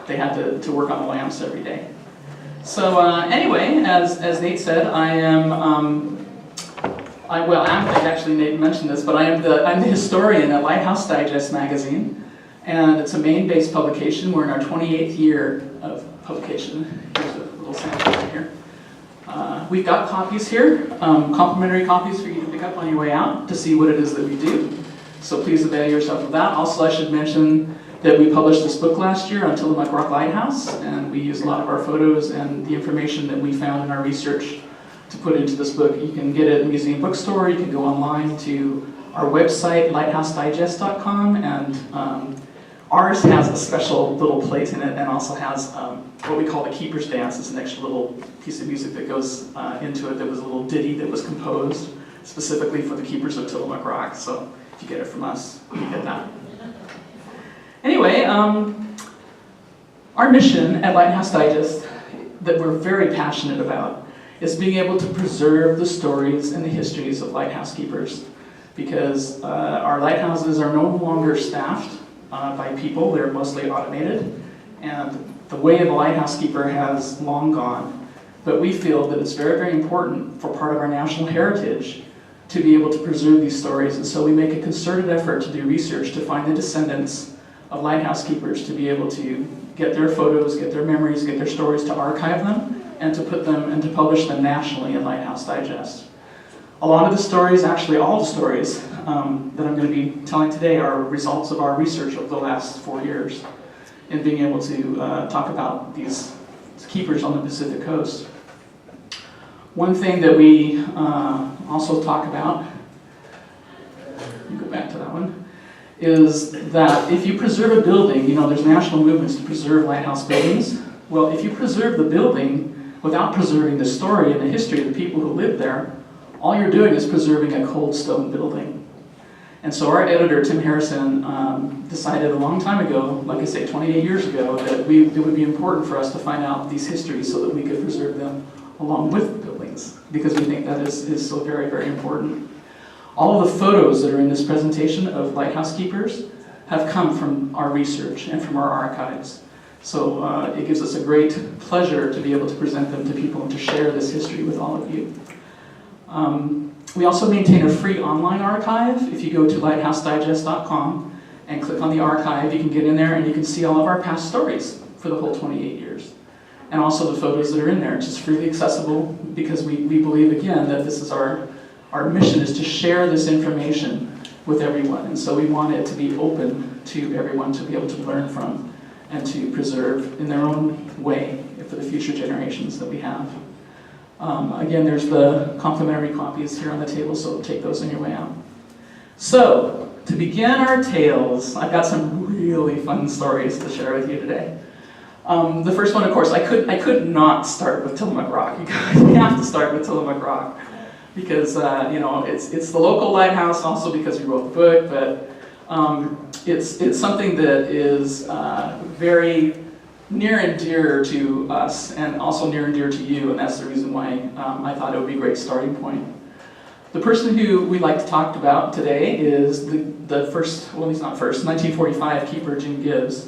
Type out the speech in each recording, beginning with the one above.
they had to work on the lamps every day. So anyway, as Nate said, actually Nate mentioned this, but I'm the historian at Lighthouse Digest Magazine, and it's a Maine-based publication. We're in our 28th year of publication. Here's a little sample right here. We've got copies here, complimentary copies for you to pick up on your way out to see what it is that we do. So please avail yourself of that. Also, I should mention that we published this book last year on Tillamook Rock Lighthouse, and we used a lot of our photos and the information that we found in our research to put into this book. You can get it at the museum bookstore. You can go online to our website, lighthousedigest.com, and ours has a special little place in it, and also has what we call the Keeper's Dance. It's an extra little piece of music that goes into it. That was a little ditty that was composed specifically for the keepers of Tillamook Rock. So if you get it from us, you get that. Anyway, our mission at Lighthouse Digest that we're very passionate about is being able to preserve the stories and the histories of lighthouse keepers, because our lighthouses are no longer staffed by people. They're mostly automated, and the way of a lighthouse keeper has long gone. But we feel that it's very, very important for part of our national heritage to be able to preserve these stories, and so we make a concerted effort to do research to find the descendants of lighthouse keepers, to be able to get their photos, get their memories, get their stories, to archive them, and to put them and to publish them nationally in Lighthouse Digest. A lot of the stories, actually all the stories that I'm going to be telling today, are results of our research over the last 4 years in being able to talk about these keepers on the Pacific coast. One thing that we also talk about, let me go back to that one, is that if you preserve a building, there's national movements to preserve lighthouse buildings. Well, if you preserve the building without preserving the story and the history of the people who lived there, all you're doing is preserving a cold stone building. And so our editor, Tim Harrison, decided a long time ago, like I say, 28 years ago, that it would be important for us to find out these histories so that we could preserve them along with the buildings, because we think that is so very, very important. All of the photos that are in this presentation of lighthouse keepers have come from our research and from our archives. So it gives us a great pleasure to be able to present them to people and to share this history with all of you. We also maintain a free online archive. If you go to lighthousedigest.com and click on the archive, you can get in there and you can see all of our past stories for the whole 28 years. And also the photos that are in there. It's just freely accessible, because we believe, again, that this is our mission is to share this information with everyone. And so we want it to be open to everyone to be able to learn from and to preserve in their own way for the future generations that we have. Again, there's the complimentary copies here on the table, so take those on your way out. So, to begin our tales, I've got some really fun stories to share with you today. The first one, of course, I could not start with Tillamook Rock. You have to start with Tillamook Rock, because it's the local lighthouse, also because we wrote the book, but it's something that is very near and dear to us, and also near and dear to you, and that's the reason why I thought it would be a great starting point. The person who we'd like to talk about today is the first, well, he's not first, 1945 keeper Jim Gibbs,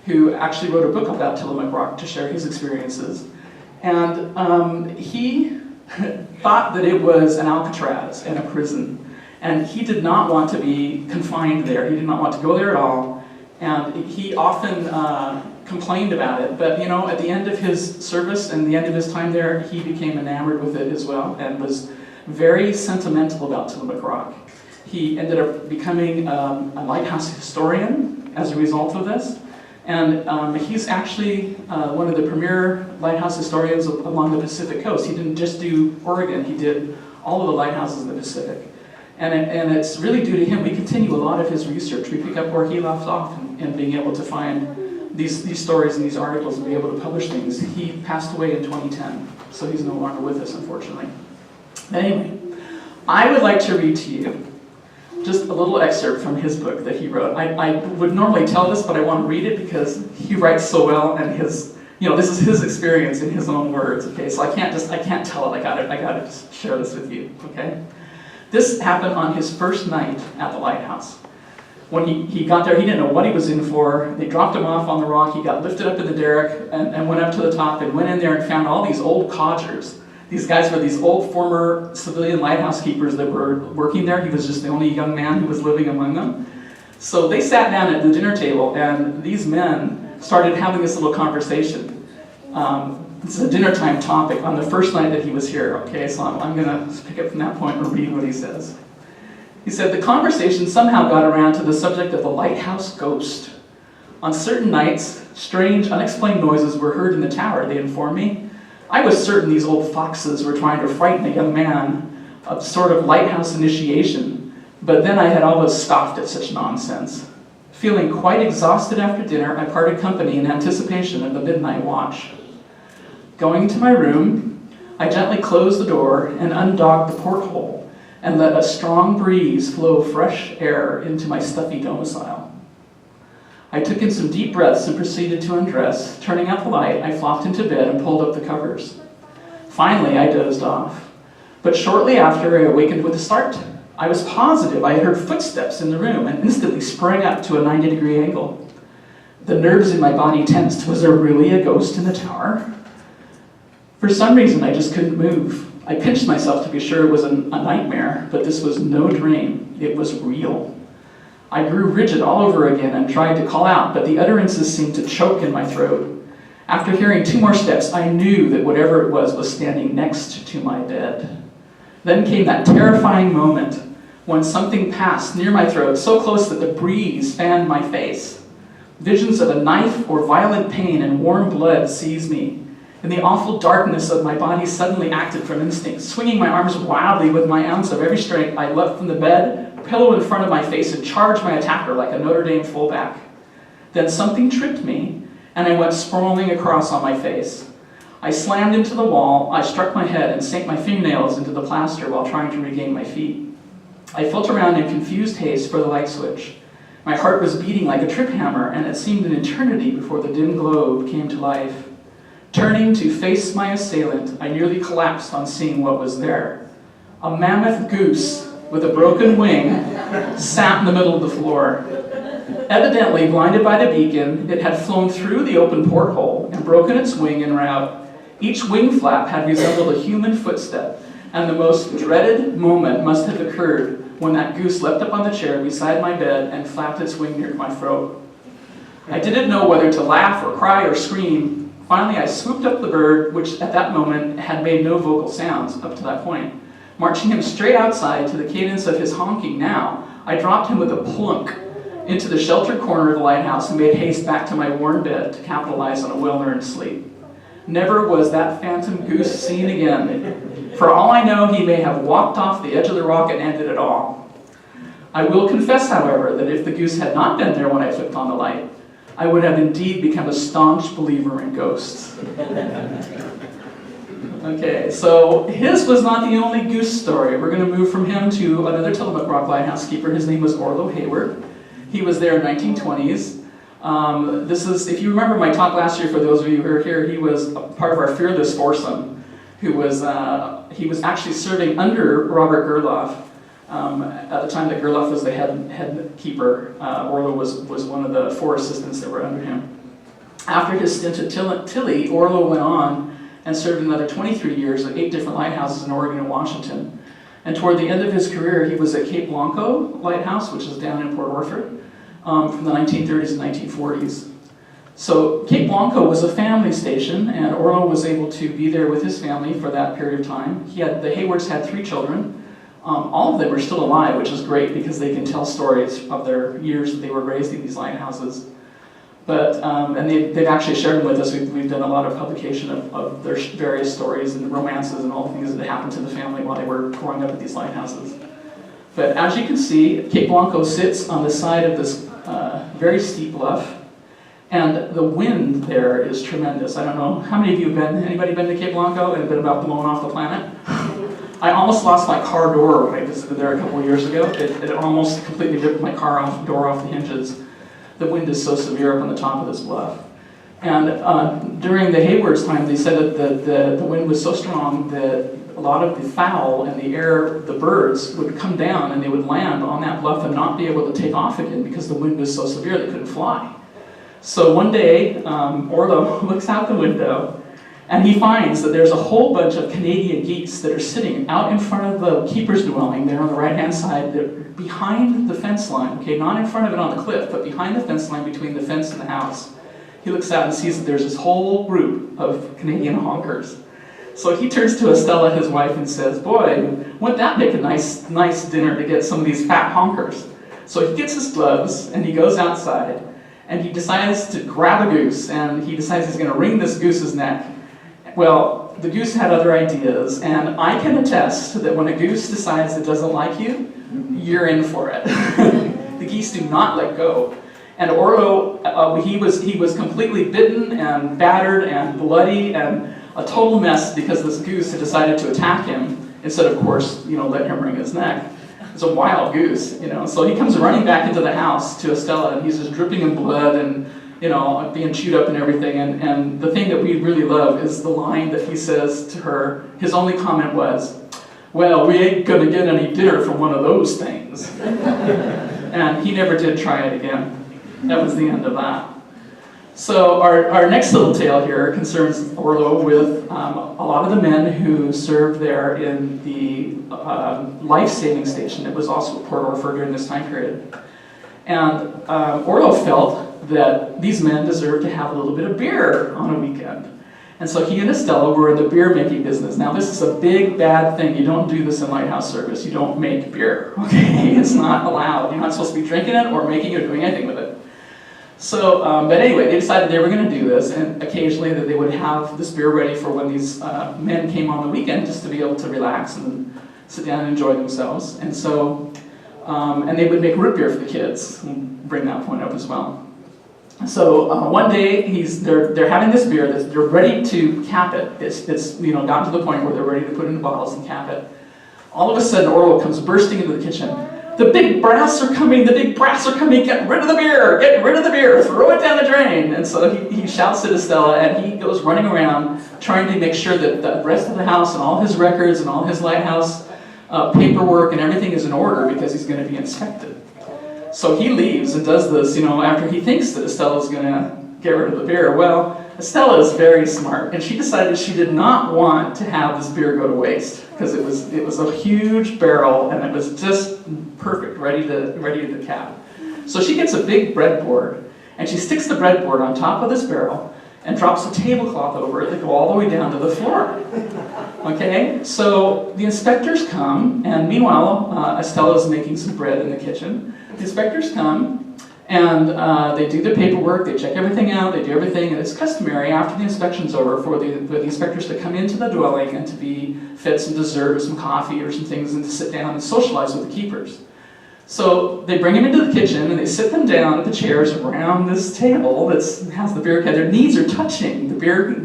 who actually wrote a book about Tillamook Rock to share his experiences. And he thought that it was an Alcatraz and a prison, and he did not want to be confined there. He did not want to go there at all, and he often complained about it, but at the end of his service and the end of his time there, he became enamored with it as well and was very sentimental about Tillamook Rock. He ended up becoming a lighthouse historian as a result of this, and he's actually one of the premier lighthouse historians along the Pacific coast. He didn't just do Oregon, he did all of the lighthouses in the Pacific. And it's really due to him. We continue a lot of his research. We pick up where he left off and being able to find these stories and these articles and be able to publish things. He passed away in 2010, so he's no longer with us, unfortunately. Anyway, I would like to read to you just a little excerpt from his book that he wrote. I would normally tell this, but I want to read it because he writes so well, and this is his experience in his own words. Okay, so I can't tell it. I gotta just share this with you. Okay, this happened on his first night at the lighthouse. When he got there, he didn't know what he was in for. They dropped him off on the rock. He got lifted up in the derrick and went up to the top and went in there and found all these old codgers. These guys were these old former civilian lighthouse keepers that were working there. He was just the only young man who was living among them. So they sat down at the dinner table, and these men started having this little conversation. This is a dinner time topic on the first night that he was here. Okay, so I'm going to pick up from that point and read what he says. He said, the conversation somehow got around to the subject of the lighthouse ghost. On certain nights, strange, unexplained noises were heard in the tower, they informed me. I was certain these old foxes were trying to frighten a young man of sort of lighthouse initiation, but then I had always scoffed at such nonsense. Feeling quite exhausted after dinner, I parted company in anticipation of the midnight watch. Going to my room, I gently closed the door and undocked the porthole and let a strong breeze flow fresh air into my stuffy domicile. I took in some deep breaths and proceeded to undress. Turning out the light, I flopped into bed and pulled up the covers. Finally, I dozed off. But shortly after, I awakened with a start. I was positive I had heard footsteps in the room and instantly sprang up to a 90-degree angle. The nerves in my body tensed. Was there really a ghost in the tower? For some reason, I just couldn't move. I pinched myself to be sure it was a nightmare, but this was no dream. It was real. I grew rigid all over again and tried to call out, but the utterances seemed to choke in my throat. After hearing 2 more steps, I knew that whatever it was standing next to my bed. Then came that terrifying moment when something passed near my throat, so close that the breeze fanned my face. Visions of a knife or violent pain and warm blood seized me. In the awful darkness of my body suddenly acted from instinct. Swinging my arms wildly with my ounce of every strength, I leapt from the bed, pillow in front of my face, and charged my attacker like a Notre Dame fullback. Then something tripped me, and I went sprawling across on my face. I slammed into the wall, I struck my head and sank my fingernails into the plaster while trying to regain my feet. I felt around in confused haste for the light switch. My heart was beating like a trip hammer, and it seemed an eternity before the dim globe came to life. Turning to face my assailant, I nearly collapsed on seeing what was there. A mammoth goose with a broken wing sat in the middle of the floor. Evidently blinded by the beacon, it had flown through the open porthole and broken its wing en route. Each wing flap had resembled a human footstep, and the most dreaded moment must have occurred when that goose leapt up on the chair beside my bed and flapped its wing near my throat. I didn't know whether to laugh or cry or scream. Finally, I swooped up the bird, which at that moment had made no vocal sounds up to that point. Marching him straight outside to the cadence of his honking now, I dropped him with a plunk into the sheltered corner of the lighthouse and made haste back to my warm bed to capitalize on a well-earned sleep. Never was that phantom goose seen again. For all I know, he may have walked off the edge of the rock and ended it all. I will confess, however, that if the goose had not been there when I flipped on the light, I would have indeed become a staunch believer in ghosts. Okay, so his was not the only goose story. We're going to move from him to another Tillamook Rock lighthouse keeper. His name was Orlo Hayward. He was there in 1920s. This is, if you remember my talk last year, for those of you who are here, he was a part of our Fearless foursome, who was, he was actually serving under Robert Gerloff. At the time that Gerloff was the head keeper, Orlo was one of the 4 assistants that were under him. After his stint at Tilly, Orlo went on and served another 23 years at 8 different lighthouses in Oregon and Washington. And toward the end of his career, he was at Cape Blanco Lighthouse, which is down in Port Orford, from the 1930s and 1940s. So Cape Blanco was a family station, and Orlo was able to be there with his family for that period of time. The Haywards had 3 children. All of them are still alive, which is great because they can tell stories of their years that they were raised in these lighthouses. But, and they've actually shared them with us. We've done a lot of publication of their various stories and romances and all the things that happened to the family while they were growing up at these lighthouses. But as you can see, Cape Blanco sits on the side of this very steep bluff, and the wind there is tremendous. I don't know, how many of you have been, anybody been to Cape Blanco and been about blown off the planet? I almost lost my car door when I visited there a couple of years ago. It almost completely ripped my door off the hinges. The wind is so severe up on the top of this bluff. And during the Hayward's time, they said that the wind was so strong that a lot of the fowl and the birds would come down and they would land on that bluff and not be able to take off again because the wind was so severe they couldn't fly. So one day, Orlo looks out the window and he finds that there's a whole bunch of Canadian geese that are sitting out in front of the keeper's dwelling there on the right-hand side. They're behind the fence line, okay, not in front of it on the cliff, but behind the fence line between the fence and the house. He looks out and sees that there's this whole group of Canadian honkers. So he turns to Estella, his wife, and says, boy, wouldn't that make a nice dinner to get some of these fat honkers? So he gets his gloves and he goes outside and he decides to grab a goose and he decides he's going to wring this goose's neck. Well, the goose had other ideas, and I can attest that when a goose decides it doesn't like you, you're in for it. The geese do not let go. And Orlo, he was completely bitten and battered and bloody and a total mess because this goose had decided to attack him instead of course, letting him wring his neck. It's a wild goose, So he comes running back into the house to Estella, and he's just dripping in blood and being chewed up and everything. And the thing that we really love is the line that he says to her. His only comment was, well, we ain't gonna get any dinner from one of those things. And he never did try it again. That was the end of that. So our next little tale here concerns Orlo with a lot of the men who served there in the life-saving station that was also at Port Orford during this time period. And Orlo felt that these men deserved to have a little bit of beer on a weekend. And so he and Estella were in the beer-making business. Now this is a big, bad thing. You don't do this in Lighthouse service. You don't make beer, okay? It's not allowed. You're not supposed to be drinking it or making it or doing anything with it. So, but anyway, they decided they were going to do this, and occasionally that they would have this beer ready for when these men came on the weekend just to be able to relax and sit down and enjoy themselves. And so, and they would make root beer for the kids. We'll bring that point up as well. So one day they're having this beer that they're ready to cap it. It's gotten to the point where they're ready to put it in bottles and cap it. All of a sudden, Orlo comes bursting into the kitchen. The big brass are coming! The big brass are coming! Get rid of the beer! Get rid of the beer! Throw it down the drain! And so he shouts at Estella, and he goes running around trying to make sure that the rest of the house and all his records and all his lighthouse paperwork and everything is in order because he's going to be inspected. So he leaves and does this, after he thinks that Estella's going to get rid of the beer. Well, Estella is very smart, and she decided she did not want to have this beer go to waste because it was a huge barrel and it was just perfect, ready to cap. So she gets a big breadboard and she sticks the breadboard on top of this barrel and drops a tablecloth over it that go all the way down to the floor. Okay, so the inspectors come, and meanwhile Estella's making some bread in the kitchen. The inspectors come, and they do their paperwork, they check everything out, they do everything, and it's customary after the inspection's over for the inspectors to come into the dwelling and to be fed some dessert or some coffee or some things and to sit down and socialize with the keepers. So they bring them into the kitchen and they sit them down at the chairs around this table that has the beer keg. Their knees are touching the beer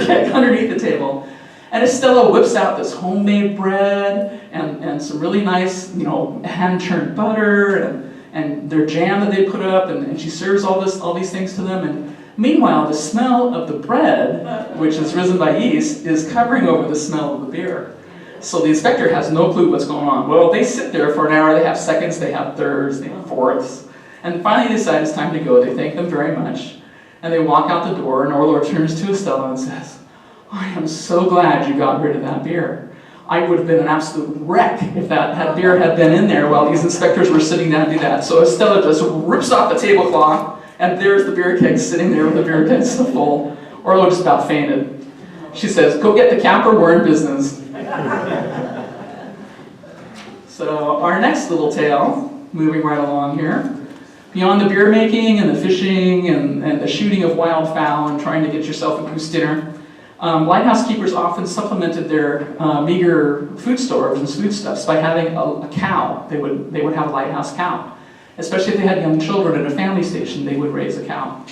keg underneath the table. And Estella whips out this homemade bread and some really nice, hand-churned butter and their jam that they put up, and she serves all these things to them. And meanwhile, the smell of the bread, which is risen by yeast, is covering over the smell of the beer. So the inspector has no clue what's going on. Well, they sit there for an hour, they have seconds, they have thirds, they have fourths. And finally they decide it's time to go. They thank them very much. And they walk out the door, and Orlo turns to Estella and says, I am so glad you got rid of that beer. I would have been an absolute wreck if that beer had been in there while these inspectors were sitting down to do that. So Estella just rips off the tablecloth, and there's the beer keg sitting there with the beer keg so full. Orlo just about fainted. She says, go get the capper, we're in business. So our next little tale, moving right along here, beyond the beer making and the fishing and the shooting of wild fowl and trying to get yourself a goose dinner, lighthouse keepers often supplemented their meager food stores and foodstuffs by having a cow. They would have a lighthouse cow. Especially if they had young children at a family station, they would raise a cow.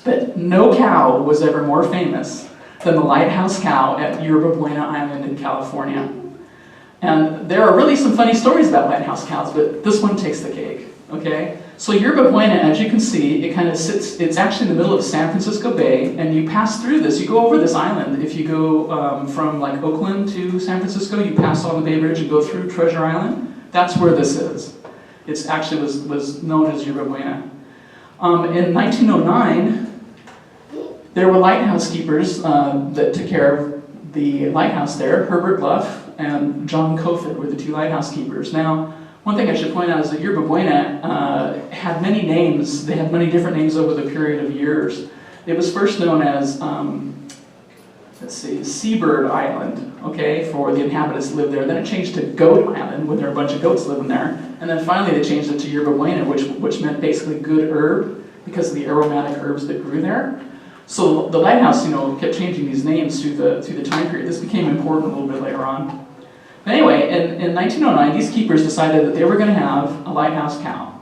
But no cow was ever more famous than the lighthouse cow at Yerba Buena Island in California. And there are really some funny stories about lighthouse cows, but this one takes the cake, okay? So Yerba Buena, as you can see, it kind of sits, it's actually in the middle of San Francisco Bay, and you pass through this, you go over this island. If you go from like Oakland to San Francisco, you pass on the Bay Bridge and go through Treasure Island. That's where this is. It actually was known as Yerba Buena. In 1909, there were lighthouse keepers that took care of the lighthouse there. Herbert Bluff and John Kofod were the two lighthouse keepers. Now, one thing I should point out is that Yerba Buena had many names. They had many different names over the period of years. It was first known as, Seabird Island, okay, for the inhabitants that lived there. Then it changed to Goat Island, when there were a bunch of goats living there. And then finally they changed it to Yerba Buena, which meant basically good herb, because of the aromatic herbs that grew there. So the lighthouse, kept changing these names through the time period. This became important a little bit later on. But anyway, in 1909, these keepers decided that they were going to have a lighthouse cow.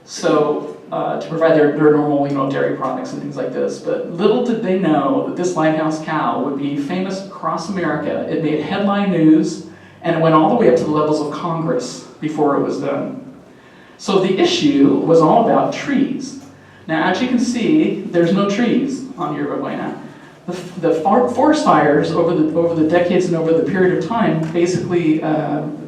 So to provide their normal, dairy products and things like this. But little did they know that this lighthouse cow would be famous across America. It made headline news, and it went all the way up to the levels of Congress before it was done. So the issue was all about trees. Now, as you can see, there's no trees on Yerba Buena. The forest fires over the decades and over the period of time basically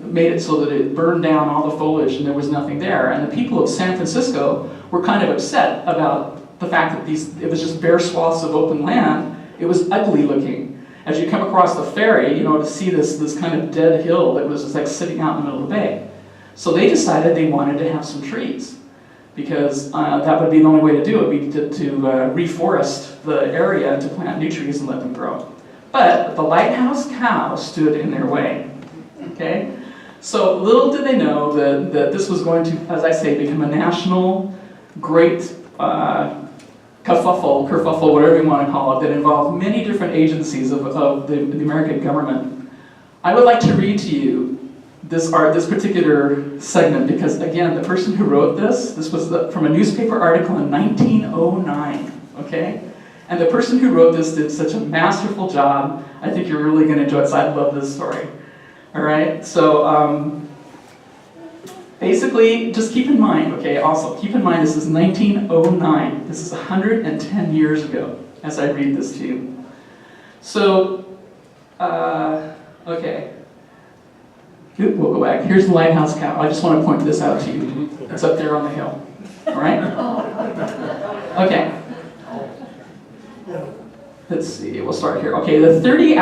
made it so that it burned down all the foliage and there was nothing there. And the people of San Francisco were kind of upset about the fact that it was just bare swaths of open land. It was ugly looking. As you come across the ferry, to see this kind of dead hill that was just like sitting out in the middle of the bay. So they decided they wanted to have some trees, because that would be the only way to do it, would be to reforest the area and to plant new trees and let them grow. But the lighthouse cow stood in their way, okay? So little did they know that this was going to, as I say, become a national, great kerfuffle, whatever you want to call it, that involved many different agencies of the American government. I would like to read to you this particular segment, because again, the person who wrote this was from a newspaper article in 1909, okay? And the person who wrote this did such a masterful job. I think you're really going to enjoy it, so I love this story. All right, so basically, just keep in mind, okay, also keep in mind this is 1909. This is 110 years ago as I read this to you. So, okay. We'll go back. Here's the lighthouse cow. I just want to point this out to you. It's up there on the hill. All right? Okay. Let's see. We'll start here. Okay, the 30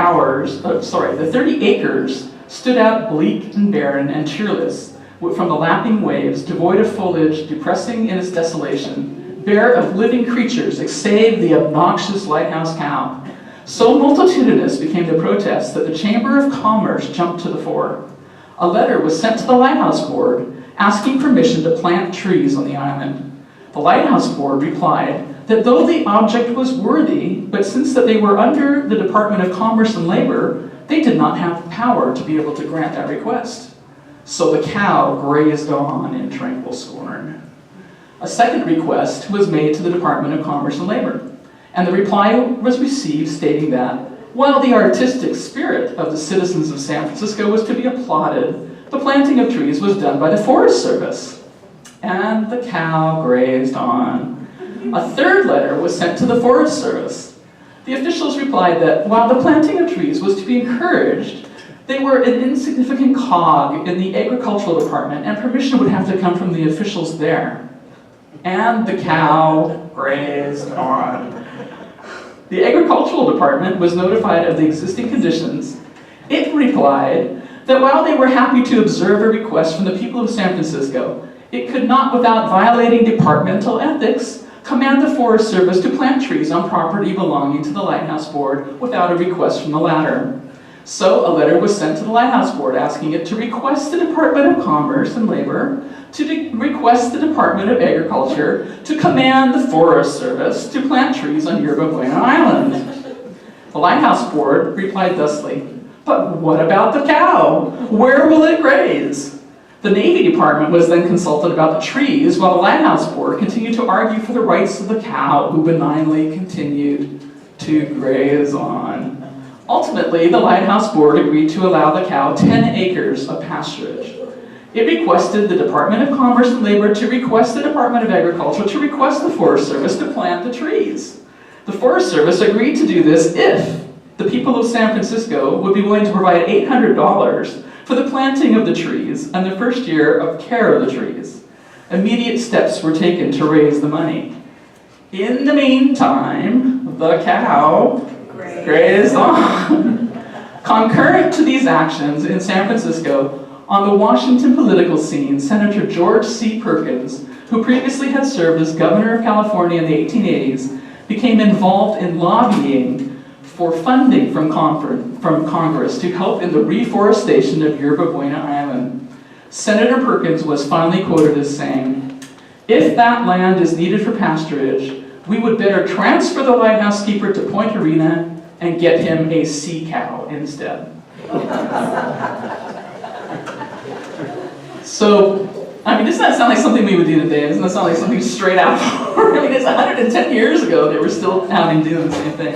acres stood out bleak and barren and cheerless from the lapping waves, devoid of foliage, depressing in its desolation, bare of living creatures, save the obnoxious lighthouse cow. So multitudinous became the protests that the Chamber of Commerce jumped to the fore. A letter was sent to the Lighthouse Board asking permission to plant trees on the island. The Lighthouse Board replied that though the object was worthy, but since that they were under the Department of Commerce and Labor, they did not have power to be able to grant that request. So the cow grazed on in tranquil scorn. A second request was made to the Department of Commerce and Labor, and the reply was received stating that while the artistic spirit of the citizens of San Francisco was to be applauded, the planting of trees was done by the Forest Service. And the cow grazed on. A third letter was sent to the Forest Service. The officials replied that while the planting of trees was to be encouraged, they were an insignificant cog in the agricultural department, and permission would have to come from the officials there. And the cow grazed on. The agricultural department was notified of the existing conditions. It replied that while they were happy to observe a request from the people of San Francisco, it could not, without violating departmental ethics, command the Forest Service to plant trees on property belonging to the Lighthouse Board without a request from the latter. So a letter was sent to the Lighthouse Board asking it to request the Department of Commerce and Labor to request the Department of Agriculture to command the Forest Service to plant trees on Yerba Buena Island. The Lighthouse Board replied thusly, "But what about the cow? Where will it graze?" The Navy Department was then consulted about the trees, while the Lighthouse Board continued to argue for the rights of the cow, who benignly continued to graze on. Ultimately, the Lighthouse Board agreed to allow the cow 10 acres of pasturage. It requested the Department of Commerce and Labor to request the Department of Agriculture to request the Forest Service to plant the trees. The Forest Service agreed to do this if the people of San Francisco would be willing to provide $800 for the planting of the trees and the first year of care of the trees. Immediate steps were taken to raise the money. In the meantime, the cow grazed on. Concurrent to these actions in San Francisco, on the Washington political scene, Senator George C. Perkins, who previously had served as governor of California in the 1880s, became involved in lobbying for funding from Congress to help in the reforestation of Yerba Buena Island. Senator Perkins was finally quoted as saying, "If that land is needed for pasturage, we would better transfer the lighthouse keeper to Point Arena and get him a sea cow instead." So, I mean, doesn't that sound like something we would do today? Doesn't that sound like something straight out? I mean, it's 110 years ago they were still having to do the same thing.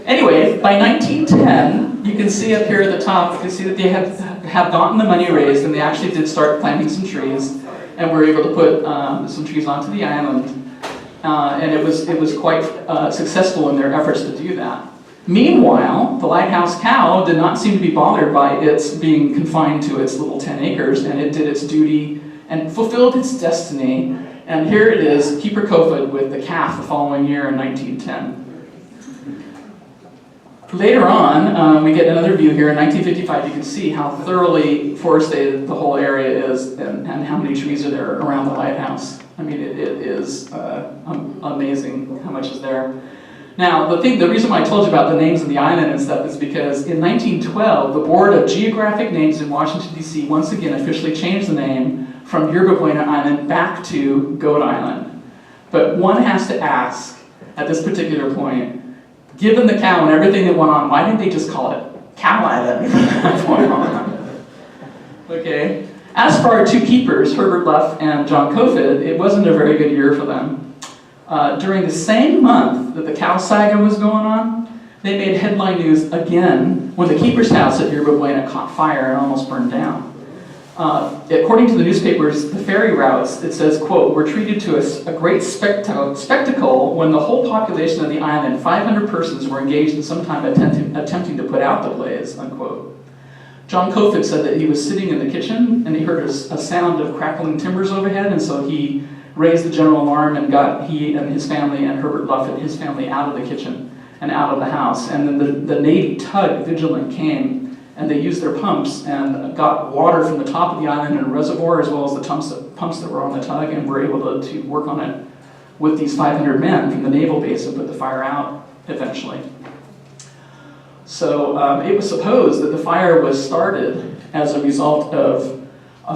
Anyway, by 1910, you can see up here at the top, you can see that they have gotten the money raised, and they actually did start planting some trees, and were able to put some trees onto the island, and it was quite successful in their efforts to do that. Meanwhile, the lighthouse cow did not seem to be bothered by its being confined to its little 10 acres, and it did its duty and fulfilled its destiny. And here it is, Keeper Kofod with the calf the following year in 1910. Later on, we get another view here in 1955. You can see how thoroughly forested the whole area is, and how many trees are there around the lighthouse. I mean, it is amazing how much is there. Now, the reason why I told you about the names of the island and stuff is because in 1912, the Board of Geographic Names in Washington, D.C. once again officially changed the name from Yerba Buena Island back to Goat Island. But one has to ask, at this particular point, given the cow and everything that went on, why didn't they just call it Cow Island from that point on? Okay. As for our two keepers, Herbert Luff and John Kofod, it wasn't a very good year for them. During the same month that the cow saga was going on, they made headline news again when the keeper's house at Yerba Buena caught fire and almost burned down. According to the newspapers, the ferry routes, it says, quote, were treated to a great spectacle when the whole population of the island, 500 persons, were engaged in some time attempting to put out the blaze, unquote. John Kofod said that he was sitting in the kitchen and he heard a sound of crackling timbers overhead, and so he raised the general alarm and got he and his family and Herbert Luff and his family out of the kitchen and out of the house. And then the Navy tug Vigilant came, and they used their pumps and got water from the top of the island in a reservoir, as well as the pumps that were on the tug, and were able to work on it with these 500 men from the naval base and put the fire out eventually. So it was supposed that the fire was started as a result of a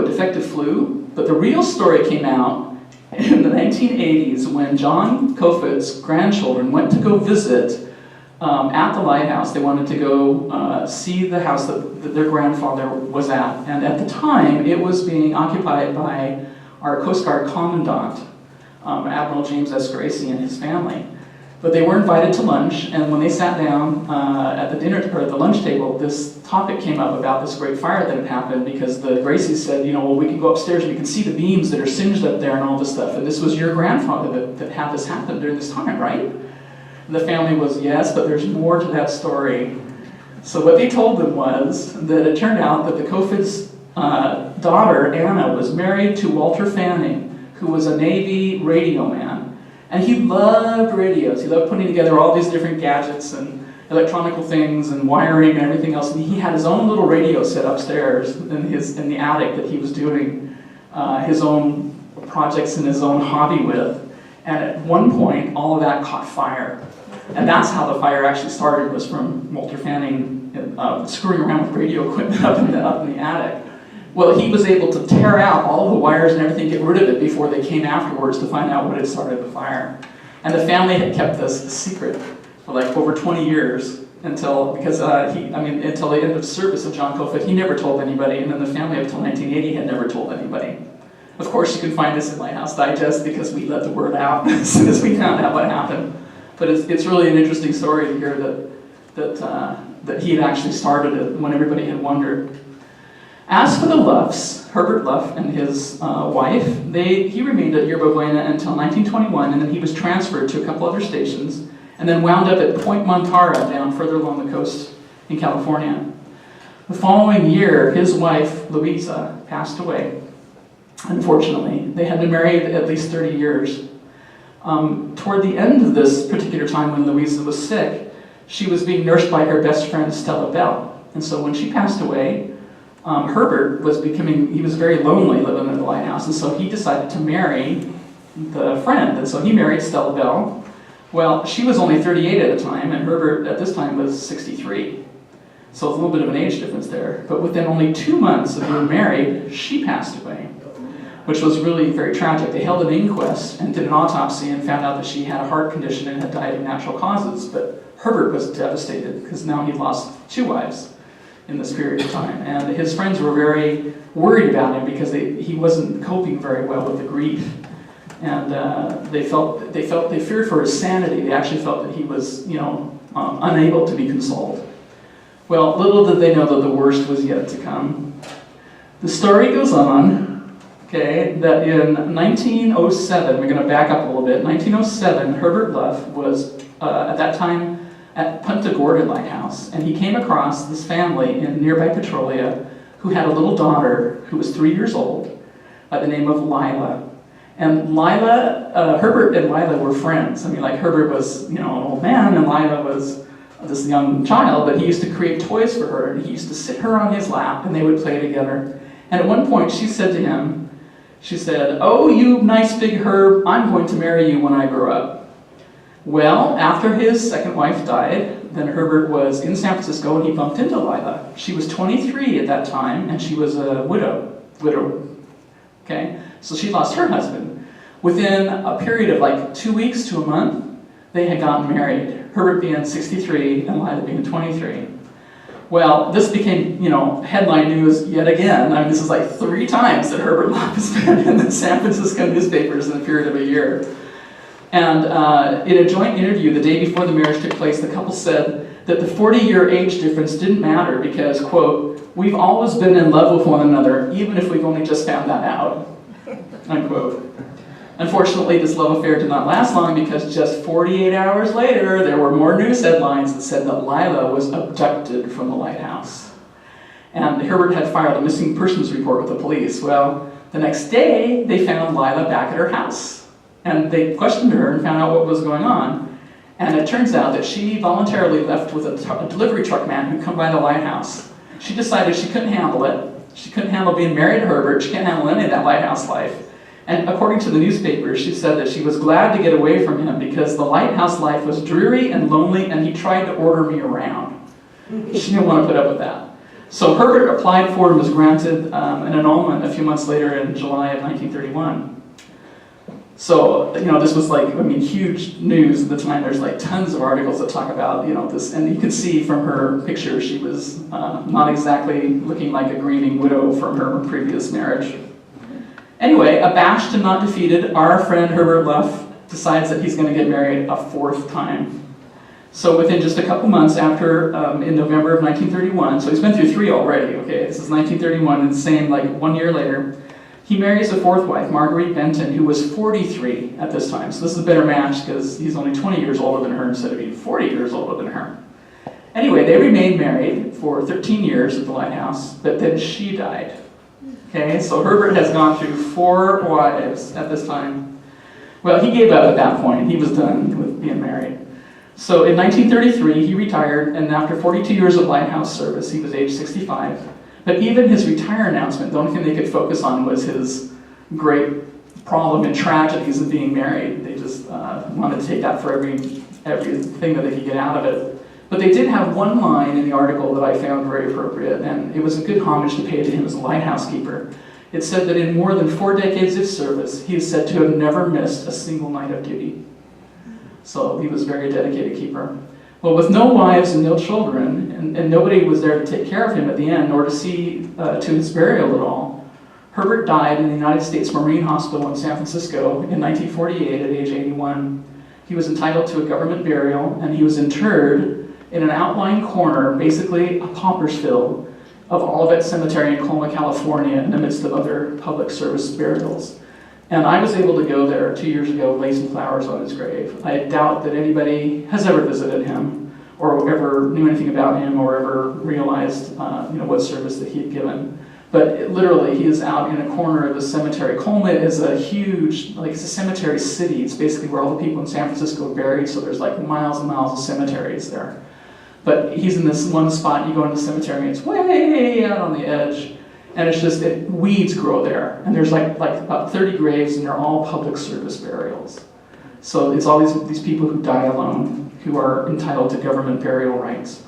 defective flue. But the real story came out in the 1980s when John Kofod's grandchildren went to go visit at the lighthouse. They wanted to go see the house that their grandfather was at. And at the time, it was being occupied by our Coast Guard Commandant, Admiral James S. Gracie, and his family. But they were invited to lunch, and when they sat down at the lunch table, this topic came up about this great fire that had happened, because the Gracies said, well, we can go upstairs and we can see the beams that are singed up there and all this stuff, and this was your grandfather that had this happen during this time, right? And the family was, yes, but there's more to that story. So what they told them was that it turned out that the Kofod's daughter, Anna, was married to Walter Fanning, who was a Navy radio man. And he loved radios. He loved putting together all these different gadgets and electronical things and wiring and everything else. And he had his own little radio set upstairs in the attic that he was doing his own projects and his own hobby with. And at one point, all of that caught fire. And that's how the fire actually started, was from Walter Fanning screwing around with radio equipment up in the attic. Well, he was able to tear out all the wires and everything, get rid of it before they came afterwards to find out what had started the fire. And the family had kept this a secret for like over 20 years until the end of service of John Kofod. He never told anybody, and then the family up until 1980 had never told anybody. Of course, you can find this in Lighthouse Digest because we let the word out as soon as we found out what happened. But it's really an interesting story to hear that he had actually started it when everybody had wondered. As for the Luffs, Herbert Luff and his wife, he remained at Yerba Buena until 1921, and then he was transferred to a couple other stations, and then wound up at Point Montara down further along the coast in California. The following year, his wife, Louisa, passed away. Unfortunately, they had been married at least 30 years. Toward the end of this particular time when Louisa was sick, she was being nursed by her best friend, Stella Bell. And so when she passed away, Herbert he was very lonely living in the Lighthouse, and so he decided to marry the friend. And so he married Stella Bell. Well, she was only 38 at the time, and Herbert at this time was 63. So it's a little bit of an age difference there. But within only 2 months of being married, she passed away, which was really very tragic. They held an inquest and did an autopsy and found out that she had a heart condition and had died of natural causes. But Herbert was devastated because now he'd lost 2 wives in this period of time. And his friends were very worried about him because he wasn't coping very well with the grief. And they feared for his sanity. They actually felt that he was, unable to be consoled. Well, little did they know that the worst was yet to come. The story goes on, that in 1907, we're going to back up a little bit, 1907, Herbert Luff was, at that time, at Punta Gorda Lighthouse, and he came across this family in nearby Petrolia who had a little daughter who was 3 years old by the name of Lila. And Herbert and Lila were friends. I mean, like Herbert was, an old man, and Lila was this young child, but he used to create toys for her, and he used to sit her on his lap, and they would play together. And at one point, she said to him, she said, "Oh, you nice big Herb, I'm going to marry you when I grow up." Well, after his second wife died, then Herbert was in San Francisco and he bumped into Lila. She was 23 at that time, and she was a widow. Okay? So she lost her husband. Within a period of like 2 weeks to a month, they had gotten married. Herbert being 63 and Lila being 23. Well, this became, headline news yet again. I mean, this is like 3 times that Herbert Luff has been in the San Francisco newspapers in a period of a year. And in a joint interview the day before the marriage took place, the couple said that the 40-year age difference didn't matter because, quote, "We've always been in love with one another, even if we've only just found that out," unquote. Unfortunately, this love affair did not last long because just 48 hours later, there were more news headlines that said that Lila was abducted from the Lighthouse. And Herbert had filed a missing persons report with the police. Well, the next day, they found Lila back at her house. And they questioned her and found out what was going on. And it turns out that she voluntarily left with a delivery truck man who'd come by the Lighthouse. She decided she couldn't handle it. She couldn't handle being married to Herbert. She couldn't handle any of that Lighthouse life. And according to the newspapers, she said that she was glad to get away from him because the Lighthouse life was dreary and lonely, and he tried to order me around. She didn't want to put up with that. So Herbert applied for and was granted an annulment a few months later in July of 1931. So, this was huge news at the time. There's tons of articles that talk about, this, and you can see from her picture she was not exactly looking like a grieving widow from her previous marriage. Anyway, abashed and not defeated, our friend Herbert Luff decides that he's going to get married a 4th time. So within just a couple months after, in November of 1931, so he's been through 3 already, okay? This is 1931, and the same 1 year later, he marries a 4th wife, Marguerite Benton, who was 43 at this time. So this is a better match because he's only 20 years older than her instead of being 40 years older than her. Anyway, they remained married for 13 years at the Lighthouse, but then she died. Okay, so Herbert has gone through 4 wives at this time. Well, he gave up at that point. He was done with being married. So in 1933, he retired, and after 42 years of Lighthouse service, he was age 65. But even his retire announcement, the only thing they could focus on was his great problem and tragedies of being married. They just wanted to take that for everything that they could get out of it. But they did have one line in the article that I found very appropriate, and it was a good homage to pay to him as a lighthouse keeper. It said that in more than 4 decades of service, he is said to have never missed a single night of duty. So he was a very dedicated keeper. Well, with no wives and no children, and nobody was there to take care of him at the end, nor to see to his burial at all, Herbert died in the United States Marine Hospital in San Francisco in 1948 at age 81. He was entitled to a government burial, and he was interred in an outlying corner, basically a pauper's field, of Olivet Cemetery in Colma, California, in the midst of other public service burials. And I was able to go there 2 years ago, lay some flowers on his grave. I doubt that anybody has ever visited him, or ever knew anything about him, or ever realized what service that he had given. But literally, he is out in a corner of the cemetery. Colma is a huge, it's a cemetery city. It's basically where all the people in San Francisco are buried, so there's like miles and miles of cemeteries there. But he's in this one spot, you go into the cemetery, and it's way out on the edge. And it's just, weeds grow there. And there's like about 30 graves, and they're all public service burials. So it's all these people who die alone, who are entitled to government burial rights.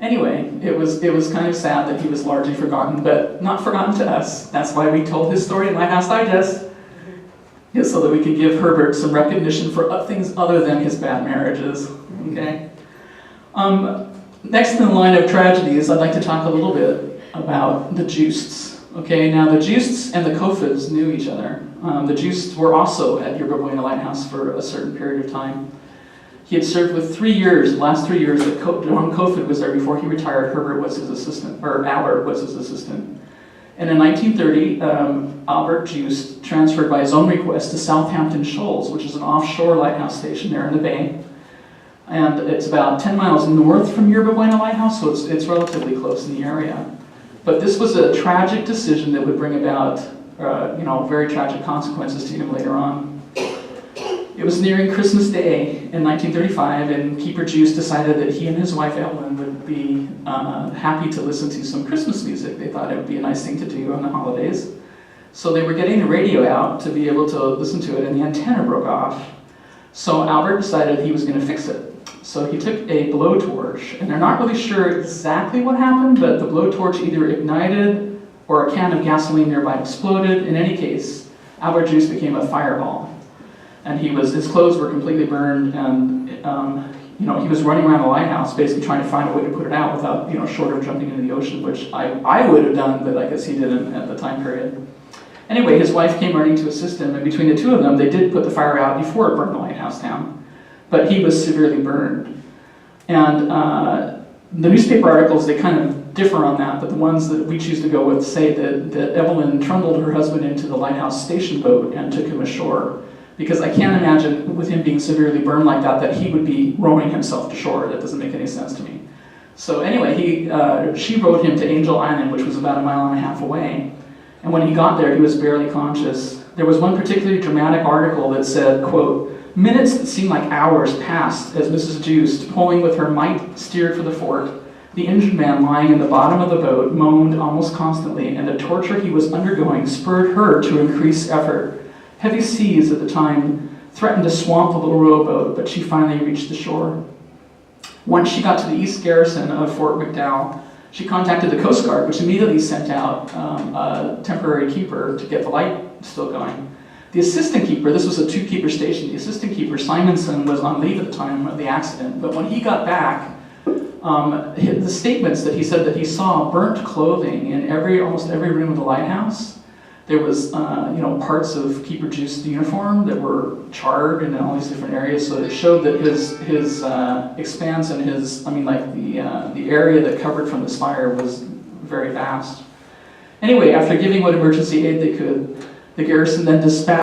Anyway, it was kind of sad that he was largely forgotten, but not forgotten to us. That's why we told his story in Lighthouse Digest, so that we could give Herbert some recognition for things other than his bad marriages. Okay. Next in the line of tragedies, I'd like to talk a little bit about the Juists. Okay, now the Juists and the Kofids knew each other. The Juists were also at Yerba Buena Lighthouse for a certain period of time. He had served with 3 years, the last 3 years that John Kofid was there before he retired. Herbert was his assistant, or Albert was his assistant. And in 1930, Albert Juist transferred by his own request to Southampton Shoals, which is an offshore lighthouse station there in the bay. And it's about 10 miles north from Yerba Buena Lighthouse, so it's relatively close in the area. But this was a tragic decision that would bring about, very tragic consequences to him later on. It was nearing Christmas Day in 1935, and Keeper Juist decided that he and his wife Evelyn would be happy to listen to some Christmas music. They thought it would be a nice thing to do on the holidays. So they were getting the radio out to be able to listen to it, and the antenna broke off. So Albert decided he was going to fix it. So he took a blowtorch, and they're not really sure exactly what happened, but the blowtorch either ignited or a can of gasoline nearby exploded. In any case, Albert Juist became a fireball. And his clothes were completely burned, and he was running around the lighthouse basically trying to find a way to put it out without, short of jumping into the ocean, which I would have done, but I guess he didn't at the time period. Anyway, his wife came running to assist him, and between the two of them, they did put the fire out before it burned the lighthouse down. But he was severely burned. And the newspaper articles, they kind of differ on that, but the ones that we choose to go with say that Evelyn trundled her husband into the lighthouse station boat and took him ashore. Because I can't imagine, with him being severely burned like that he would be rowing himself to shore. That doesn't make any sense to me. So anyway, she rowed him to Angel Island, which was about 1.5 miles away. And when he got there, he was barely conscious. There was one particularly dramatic article that said, quote, "Minutes that seemed like hours passed as Mrs. Juist, pulling with her might, steered for the fort. The injured man lying in the bottom of the boat moaned almost constantly, and the torture he was undergoing spurred her to increase effort. Heavy seas at the time threatened to swamp the little rowboat, but she finally reached the shore. Once she got to the east garrison of Fort McDowell, she contacted the Coast Guard, which immediately sent out a temporary keeper to get the light still going. The assistant keeper, this was a 2-keeper station, the assistant keeper, Simonson, was on leave at the time of the accident, but when he got back, the statements that he said that he saw burnt clothing in almost every room of the lighthouse. There was, parts of Keeper Juist's uniform that were charred in all these different areas, so it showed that his expanse and the area that covered from this fire was very vast. Anyway, after giving what emergency aid they could, the garrison then dispatched